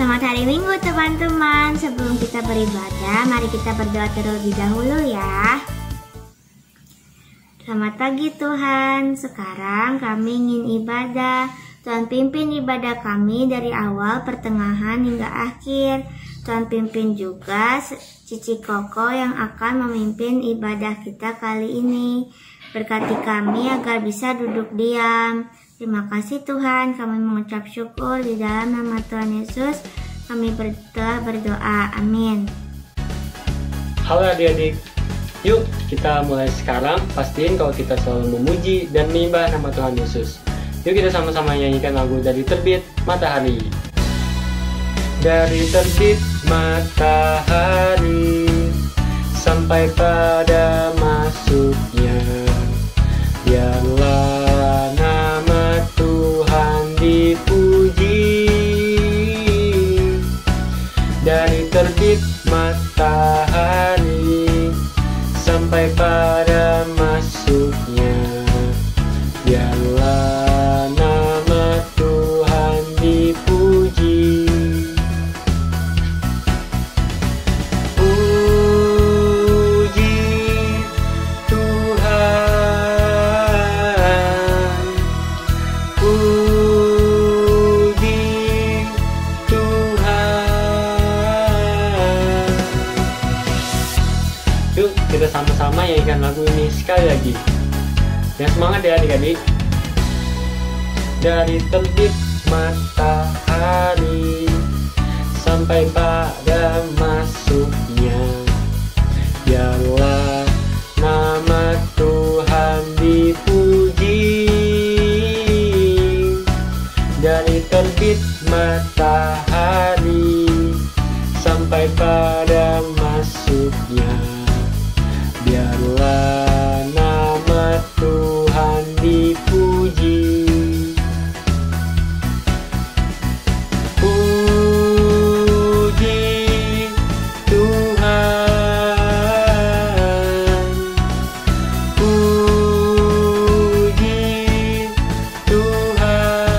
Selamat hari Minggu teman-teman. Sebelum kita beribadah, mari kita berdoa terlebih dahulu ya. Selamat pagi Tuhan. Sekarang kami ingin ibadah. Tuhan pimpin ibadah kami dari awal, pertengahan hingga akhir. Tuhan pimpin juga Cici Koko yang akan memimpin ibadah kita kali ini. Berkati kami agar bisa duduk diam. Terima kasih Tuhan, kami mengucap syukur di dalam nama Tuhan Yesus. Kami berdoa, amin. Halo adik-adik, yuk kita mulai sekarang. Pastiin kalau kita selalu memuji dan menyembah nama Tuhan Yesus. Yuk kita sama-sama nyanyikan lagu dari Terbit Matahari. Dari terbit matahari sampai pada masuknya, biarlah nama Tuhan dipuji. Dari terbit matahari sampai pada masuknya, biarlah nama Tuhan dipuji. Kita sama-sama nyanyikan lagu ini sekali lagi. Yang semangat ya adik-adik. Dari terbit matahari sampai pada masuknya, biarlah nama Tuhan dipuji. Dari terbit matahari sampai pada masuknya, biarlah nama Tuhan dipuji. Puji Tuhan, puji Tuhan.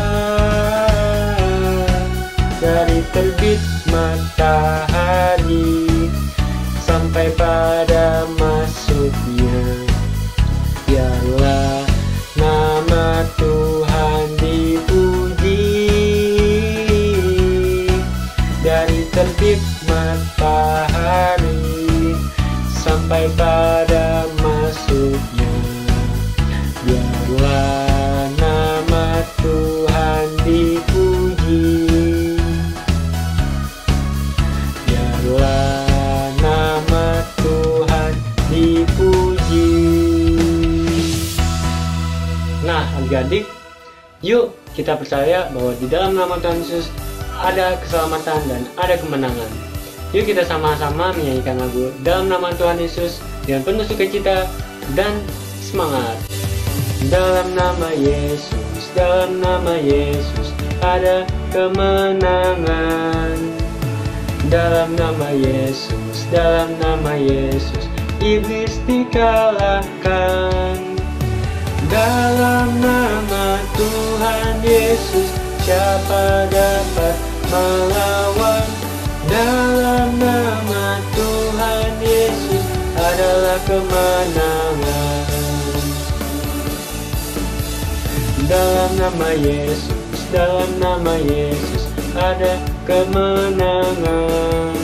Dari terbit matahari sampai pada masuknya, biarlah nama Tuhan dipuji. Dari terbit matahari sampai pada masuknya, biarlah nama Tuhan dipuji. Biarlah nama Tuhan dipuji. Nah adik-adik, yuk kita percaya bahwa di dalam nama Tuhan Yesus ada keselamatan dan ada kemenangan. Yuk kita sama-sama menyanyikan lagu dalam nama Tuhan Yesus dengan penuh sukacita dan semangat. Dalam nama Yesus, dalam nama Yesus ada kemenangan. Dalam nama Yesus, dalam nama Yesus iblis dikalahkan. Dalam nama Tuhan Yesus siapa dapat melawan? Dalam nama Tuhan Yesus adalah kemenangan. Dalam nama Yesus, dalam nama Yesus ada kemenangan.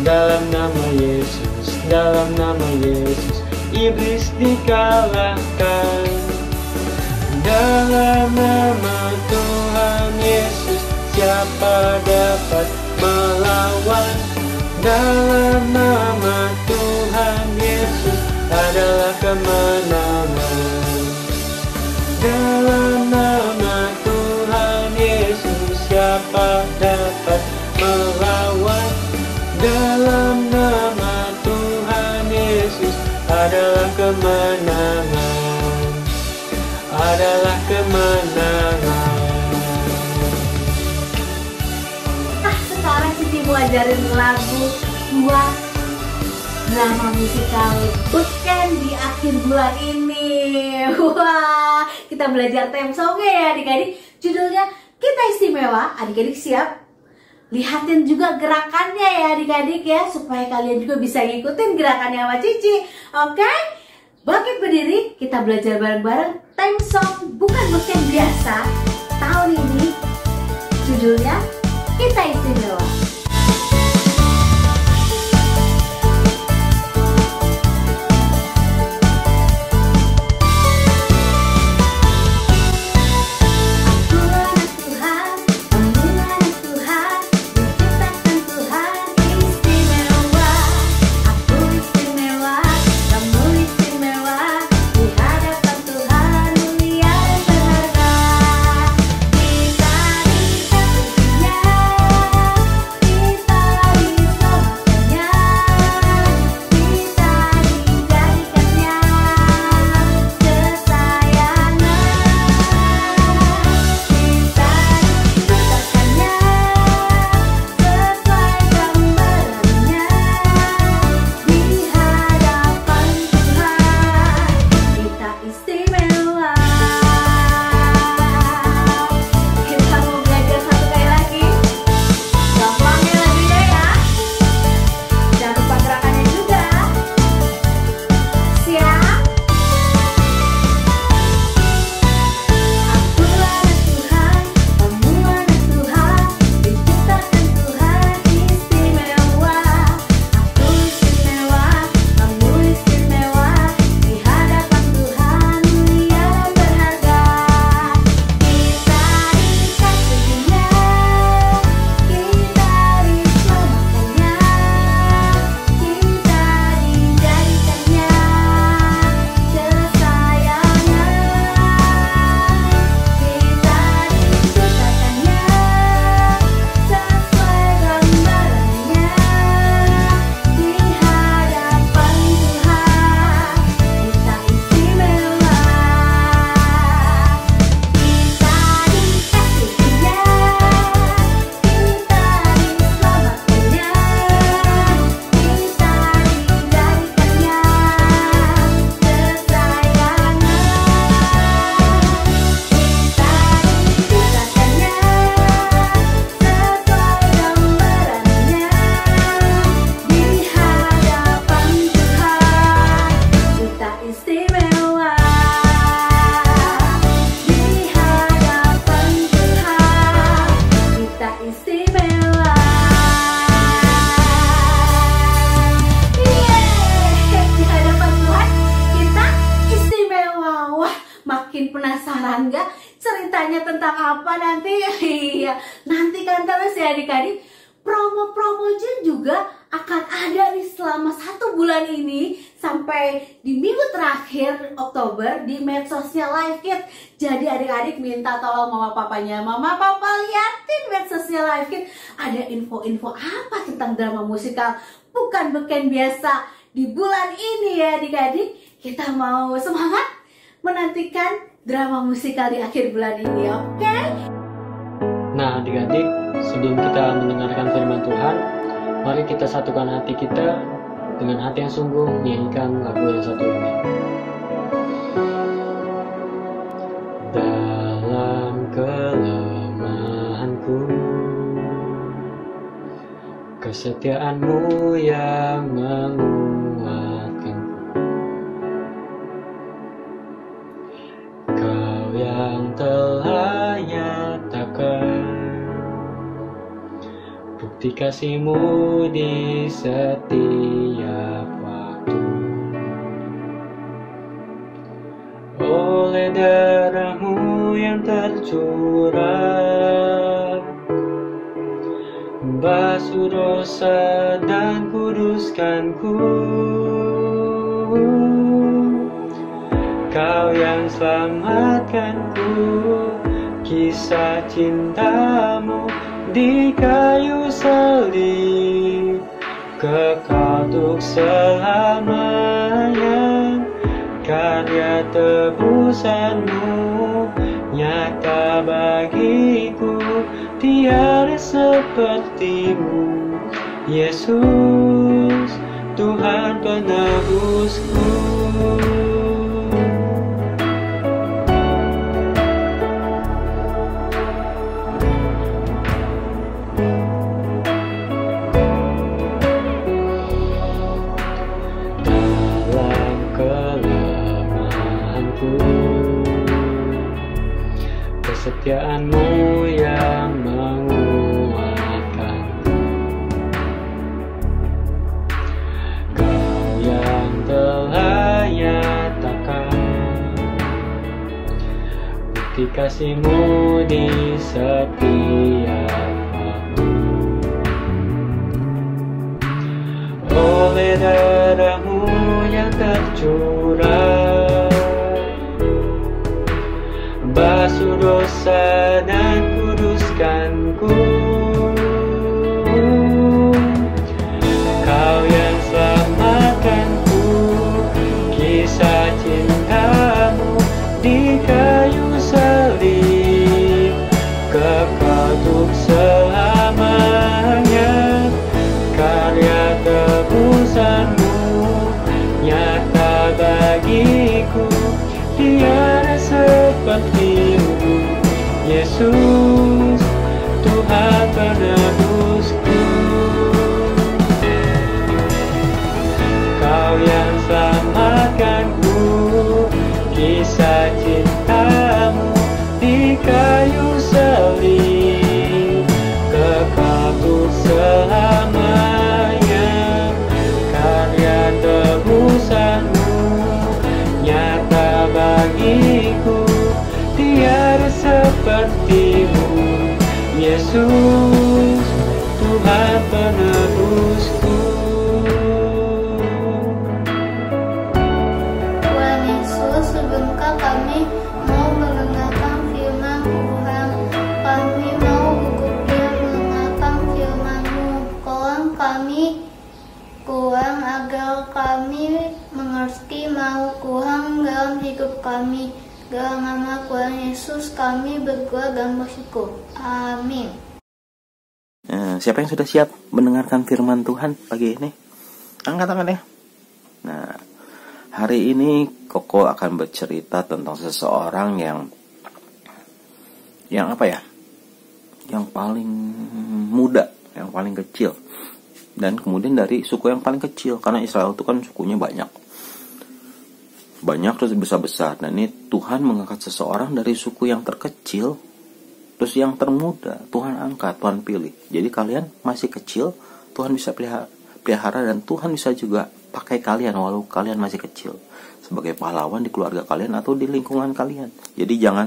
Dalam nama Yesus, dalam nama Yesus iblis dikalahkan. Dalam nama Tuhan Yesus siapa dapat melawan? Dalam nama Tuhan Yesus adalah kemenangan. Dalam nama Tuhan Yesus siapa dapat melawan? Dalam nama Tuhan Yesus adalah kemenangan. Adalah kemenangan. Sekarang Cici mau ajarin lagu buat drama musikal Bootcamp di akhir bulan ini. Wah, kita belajar theme songnya ya adik-adik. Judulnya Kita Istimewa. Adik-adik siap? lihatin juga gerakannya ya adik-adik ya, supaya kalian juga bisa ngikutin gerakannya sama Cici. Oke? Bangkit berdiri, kita belajar bareng-bareng theme song Bukan Beken Biasa. Tahun ini judulnya Kita Istimewa. Penasaran nggak ceritanya tentang apa nanti? Iya, nantikan terus ya adik-adik. Promo-promo Jun juga akan ada nih selama 1 bulan ini sampai di minggu terakhir Oktober di medsosnya Live Kid. Jadi adik-adik minta tolong mama papanya, mama papa liatin medsosnya Live Kid. Ada info-info apa tentang drama musikal Bukan Beken Biasa di bulan ini ya adik-adik. Kita mau semangat menantikan drama musikal di akhir bulan ini, oke? Nah adik-adik, sebelum kita mendengarkan firman Tuhan, mari kita satukan hati kita dengan hati yang sungguh menyanyikan lagu yang satu ini. Dalam kelemahanku, kesetiaan-Mu yang menguatkanku. Kau yang telah nyatakan bukti kasih-Mu di setiap waktu. Oleh darah-Mu yang tercurah, basuh dosa dan kuduskanku. Kau yang selamatkanku, kisah cinta-Mu di kayu salib, kekal untuk selamanya. Karya tebusan-Mu nyata bagiku, tiada seperti-Mu, Yesus, Tuhan penebusku. kesetiaan-Mu yang menguatkan. Kau yang telah nyatakan bukti kasih-Mu di setiap waktu. Oleh darah-Mu yang tercurah, basuh dosa dan kuduskanku. Kau yang selamatkanku, kisah cinta-Mu di kayu salib, kekal untuk selamanya. Karya tebusan-Mu nyata bagiku, tiada seperti-Mu, Yesus, Tuhan penebusku. Kau yang selamatkanku, kisah cinta-Mu di kayu salib, kekal untuk selamanya. Karya tebusan-Mu nyata bagiku, tiada seperti-Mu, Yesus, Tuhan penebusku. Tuhan Yesus, sebelumkah kami mau mendengarkan firman Tuhan, kami mau gugup diam mendengarkan firman-Mu. Tolong kami Tuhan agar kami mengerti mau Tuhan dalam hidup kami. Dalam nama Tuhan Yesus kami berdoa dan bersyukur. Amin. Siapa yang sudah siap mendengarkan firman Tuhan pagi ini? Angkat tangan ya. Nah, hari ini Koko akan bercerita tentang seseorang yang apa ya? Yang paling muda, yang paling kecil. Dan kemudian dari suku yang paling kecil, karena Israel itu kan sukunya banyak terus besar-besar. Dan ini Tuhan mengangkat seseorang dari suku yang terkecil, terus yang termuda Tuhan angkat, Tuhan pilih. Jadi kalian masih kecil, Tuhan bisa pelihara, dan Tuhan bisa juga pakai kalian walau kalian masih kecil sebagai pahlawan di keluarga kalian atau di lingkungan kalian. Jadi jangan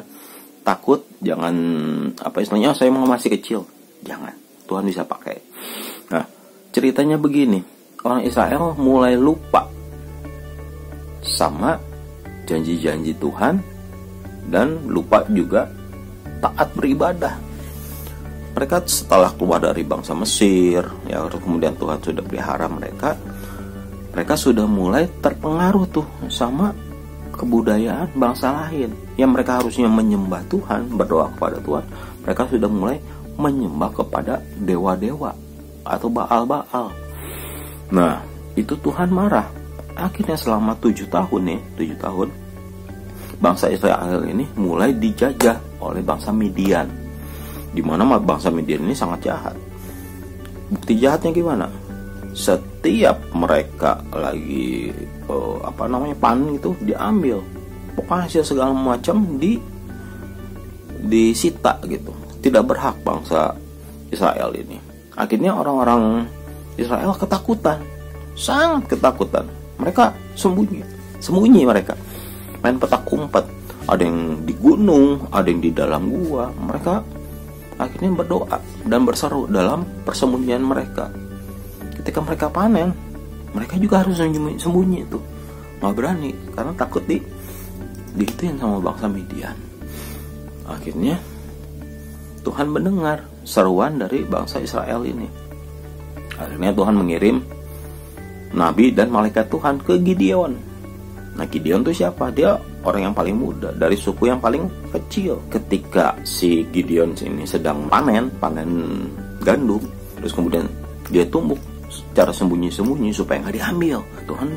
takut, jangan istilahnya saya mau masih kecil, jangan. Tuhan bisa pakai. Nah, ceritanya begini, orang Israel mulai lupa sama janji-janji Tuhan dan lupa juga taat beribadah. Mereka setelah keluar dari bangsa Mesir, ya, kemudian Tuhan sudah pelihara mereka sudah mulai terpengaruh tuh sama kebudayaan bangsa lain. Yang mereka harusnya menyembah Tuhan, berdoa kepada Tuhan, mereka sudah mulai menyembah kepada dewa-dewa atau Baal-Baal. Nah, itu Tuhan marah. Akhirnya selama 7 tahun bangsa Israel ini mulai dijajah oleh bangsa Midian. Di mana bangsa Midian ini sangat jahat. Bukti jahatnya gimana? Setiap mereka lagi panen itu diambil. Pokoknya hasil segala macam disita gitu. Tidak berhak bangsa Israel ini. Akhirnya orang-orang Israel ketakutan, sangat ketakutan. Mereka sembunyi mereka. Main petak umpet. Ada yang di gunung, ada yang di dalam gua. Mereka akhirnya berdoa dan berseru dalam persembunyian mereka. Ketika mereka panen, mereka juga harus sembunyi itu. Nggak berani, karena takut dihituin sama bangsa Midian. Akhirnya Tuhan mendengar seruan dari bangsa Israel ini. Akhirnya Tuhan mengirim nabi dan malaikat Tuhan ke Gideon. Nah, Gideon itu siapa? Dia orang yang paling muda dari suku yang paling kecil. Ketika si Gideon ini sedang panen gandum, terus kemudian dia tumbuk secara sembunyi-sembunyi supaya nggak diambil. Tuhan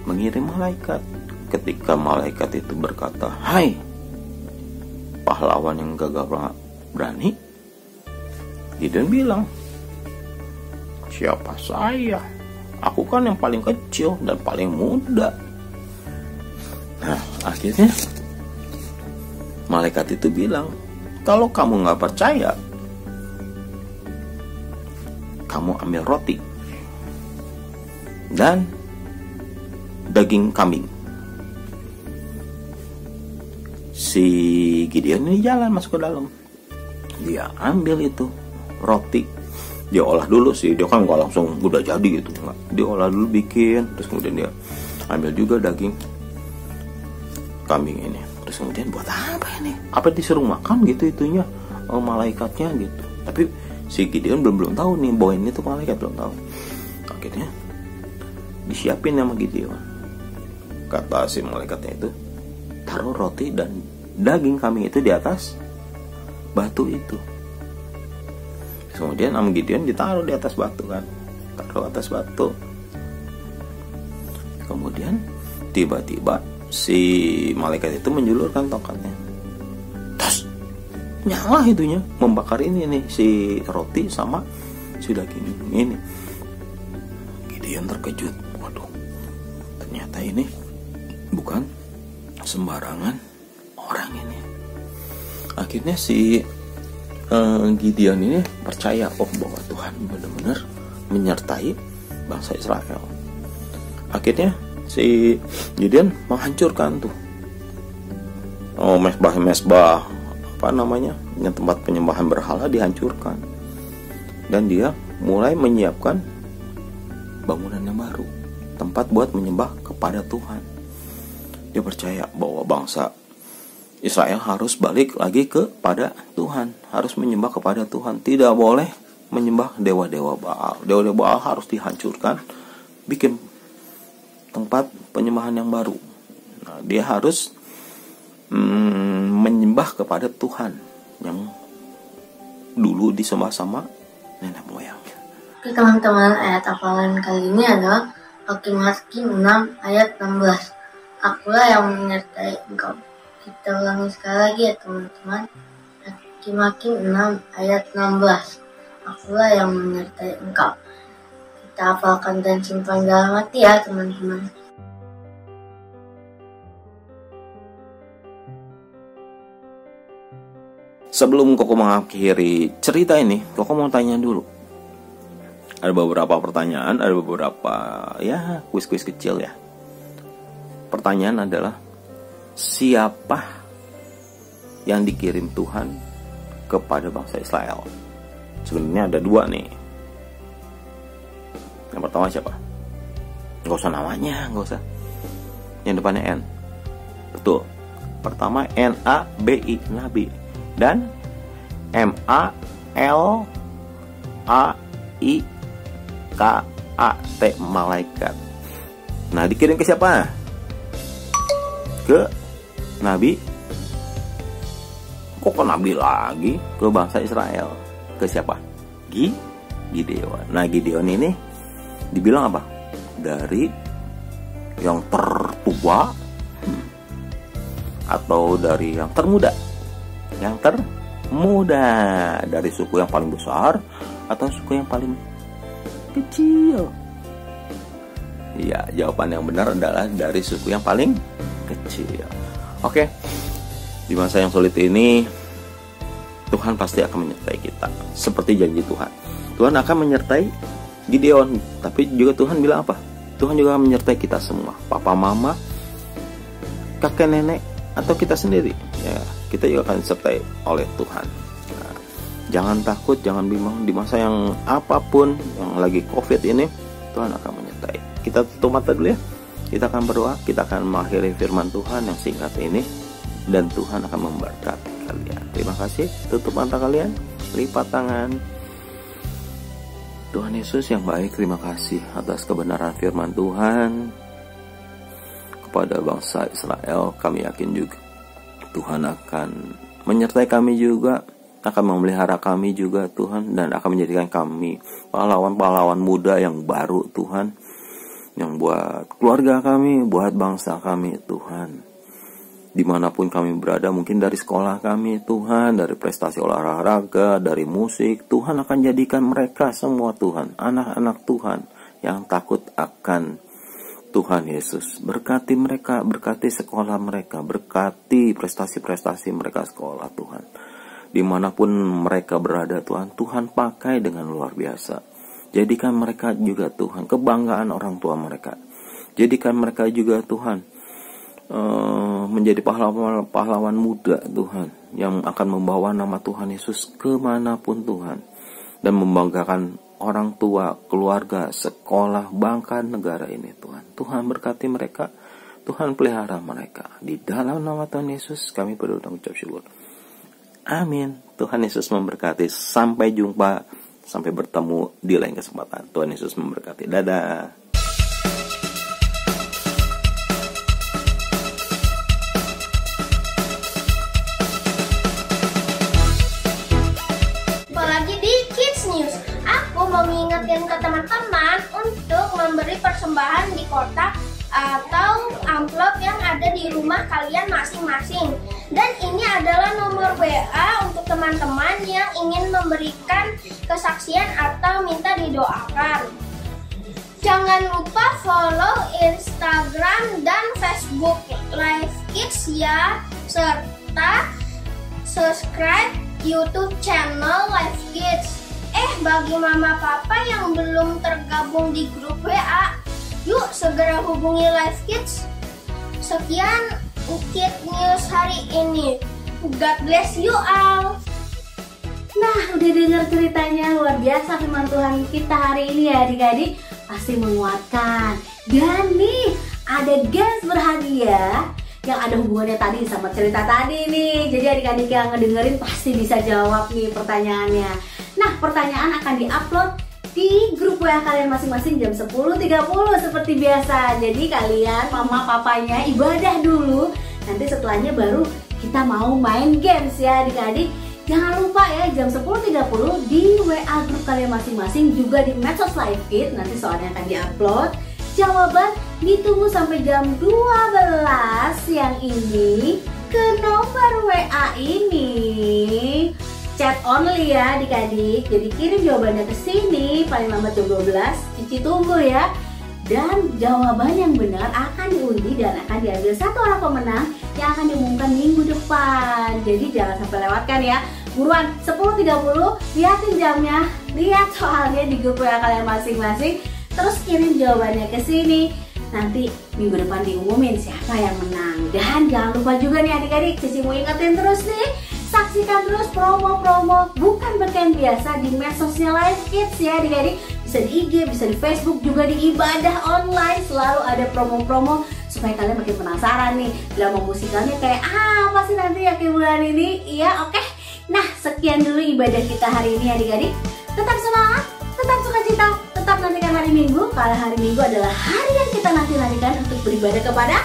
mengirim malaikat. Ketika malaikat itu berkata, "Hai pahlawan yang gagah berani," Gideon bilang, "Siapa saya? Aku kan yang paling kecil dan paling muda." Nah, akhirnya malaikat itu bilang, Kalau kamu nggak percaya, kamu ambil roti dan daging kambing. Si Gideon ini jalan masuk ke dalam. Dia ambil itu roti, dia olah dulu sih. Dia kan nggak langsung udah jadi gitu, nggak. Dia olah dulu bikin, terus kemudian dia ambil juga daging kambing ini. Terus kemudian buat apa ini? Apa disuruh makan gitu itunya malaikatnya gitu. Tapi si Gideon belum tahu nih bahwa ini tuh malaikat, belum tahu. Akhirnya disiapin sama Gideon. Kata si malaikatnya itu, taruh roti dan daging kambing itu di atas batu itu. Kemudian sama Gideon ditaruh di atas batu kan, taruh atas batu. Kemudian tiba-tiba si malaikat itu menjulurkan tongkatnya, terus nyala itunya, membakar ini nih si roti sama si daging ini. Gideon terkejut, waduh, ternyata ini bukan sembarangan orang ini. Akhirnya si Gideon ini percaya bahwa Tuhan benar-benar menyertai bangsa Israel. Akhirnya si Gideon menghancurkan tuh mesbah apa namanya, tempat penyembahan berhala dihancurkan, dan dia mulai menyiapkan bangunan yang baru, tempat buat menyembah kepada Tuhan. Dia percaya bahwa bangsa Israel harus balik lagi kepada Tuhan, harus menyembah kepada Tuhan, tidak boleh menyembah dewa-dewa Baal. Dewa-dewa Baal harus dihancurkan, bikin tempat penyembahan yang baru. Nah, dia harus menyembah kepada Tuhan yang dulu disembah sama nenek moyangnya. Oke teman-teman, ayat hafalan kali ini adalah Hakim-Hakim 6 ayat 16. Akulah yang menyertai engkau. Kita ulangi sekali lagi ya teman-teman. Hakim-Hakim 6 ayat 16. Akulah yang menyertai engkau. Kita hafalkan dan simpan dalam hati ya teman-teman. Sebelum Koko mengakhiri cerita ini, Koko mau tanya dulu. Ada beberapa pertanyaan, ada beberapa ya kuis-kuis kecil ya. Pertanyaan adalah, siapa yang dikirim Tuhan kepada bangsa Israel? Sebenarnya ada dua nih. Yang pertama siapa? Gak usah namanya, gak usah. Yang depannya N. Betul. Pertama Nabi, Nabi. Dan Malaikat, malaikat. Nah, dikirim ke siapa? Ke Nabi. Kok ke Nabi lagi? Ke bangsa Israel. Ke siapa? Gideon. Nah, Gideon ini dibilang apa? Dari yang tertua atau dari yang termuda? Yang termuda. Dari suku yang paling besar atau suku yang paling kecil? Iya, jawaban yang benar adalah dari suku yang paling kecil. Oke. Di masa yang sulit ini, Tuhan pasti akan menyertai kita. Seperti janji Tuhan. Tuhan akan menyertai Gideon, tapi juga Tuhan bilang apa? Tuhan juga akan menyertai kita semua. Papa, mama, kakek, nenek, atau kita sendiri. Ya, kita juga akan disertai oleh Tuhan. Nah, jangan takut, jangan bimbang. Di masa yang apapun, yang lagi COVID ini, Tuhan akan menyertai. Kita tutup mata dulu ya. Kita akan berdoa, kita akan mengakhiri firman Tuhan yang singkat ini, dan Tuhan akan memberkati kalian. Terima kasih. Tutup mata kalian, lipat tangan. Tuhan Yesus yang baik, terima kasih atas kebenaran firman Tuhan kepada bangsa Israel. Kami yakin juga Tuhan akan menyertai kami juga, akan memelihara kami juga Tuhan, dan akan menjadikan kami pahlawan-pahlawan muda yang baru Tuhan, yang buat keluarga kami, buat bangsa kami Tuhan. Dimanapun kami berada, mungkin dari sekolah kami Tuhan, dari prestasi olahraga, dari musik, Tuhan akan jadikan mereka semua Tuhan, anak-anak Tuhan yang takut akan Tuhan Yesus. Berkati mereka, berkati sekolah mereka, berkati prestasi-prestasi mereka sekolah Tuhan. Dimanapun mereka berada Tuhan, Tuhan pakai dengan luar biasa. Jadikan mereka juga Tuhan kebanggaan orang tua mereka. Jadikan mereka juga Tuhan menjadi pahlawan muda Tuhan, yang akan membawa nama Tuhan Yesus kemanapun Tuhan, dan membanggakan orang tua, keluarga, sekolah, bahkan negara ini Tuhan. Tuhan berkati mereka, Tuhan pelihara mereka. Di dalam nama Tuhan Yesus kami berdoa dan ucap syukur. Amin. Tuhan Yesus memberkati. Sampai jumpa, sampai bertemu di lain kesempatan. Tuhan Yesus memberkati. Dadah. Apalagi di Kids News, aku mau ngingetin ke teman-teman untuk memberi persembahan di kotak atau amplop yang ada di rumah kalian masing-masing. Dan ini adalah nomor WA untuk teman-teman yang ingin memberikan kesaksian atau minta didoakan. Jangan lupa follow Instagram dan Facebook Live Kids ya, serta subscribe YouTube channel Live Kids. Bagi mama papa yang belum tergabung di grup WA, yuk segera hubungi Live Kids. Sekian Kids News hari ini. God bless you all. Nah, udah dengar ceritanya, luar biasa firman Tuhan kita hari ini ya adik-adik. Pasti menguatkan. Dan nih, ada games berhadiah yang ada hubungannya tadi sama cerita tadi nih. Jadi adik-adik yang ngedengerin pasti bisa jawab nih pertanyaannya. Nah, pertanyaan akan diupload di grup WA kalian masing-masing jam 10.30 seperti biasa. Jadi kalian mama papanya ibadah dulu. Nanti setelahnya baru kita mau main games ya adik-adik. Jangan lupa ya jam 10.30 di WA grup kalian masing-masing, juga di medsos Live Kids. Nanti soalnya akan diupload. Jawaban ditunggu sampai jam 12 siang ini ke nomor WA ini. Chat only ya adik-adik. Jadi kirim jawabannya ke sini paling lambat jam 12. Cici tunggu ya. Dan jawaban yang benar akan diundi dan akan diambil satu orang pemenang yang akan diumumkan minggu depan. Jadi jangan sampai lewatkan ya. Buruan 10.30, liatin jamnya, lihat soalnya di grup WA kalian masing-masing. Terus kirim jawabannya ke sini. Nanti minggu depan diumumin siapa yang menang. Dan jangan lupa juga nih adik-adik, Cici mau ingetin terus nih, saksikan terus promo-promo bukan berkain biasa di medsosnya Live Kids ya adik-adik. Bisa di IG, bisa di Facebook, juga di ibadah online. Selalu ada promo-promo supaya kalian makin penasaran nih drama musikalnya kayak apa sih nanti akhir bulan ini. Iya, oke. Nah, sekian dulu ibadah kita hari ini adik-adik. Tetap semangat, tetap sukacita, tetap nantikan hari Minggu. Karena hari Minggu adalah hari yang kita nanti-nantikan untuk beribadah kepada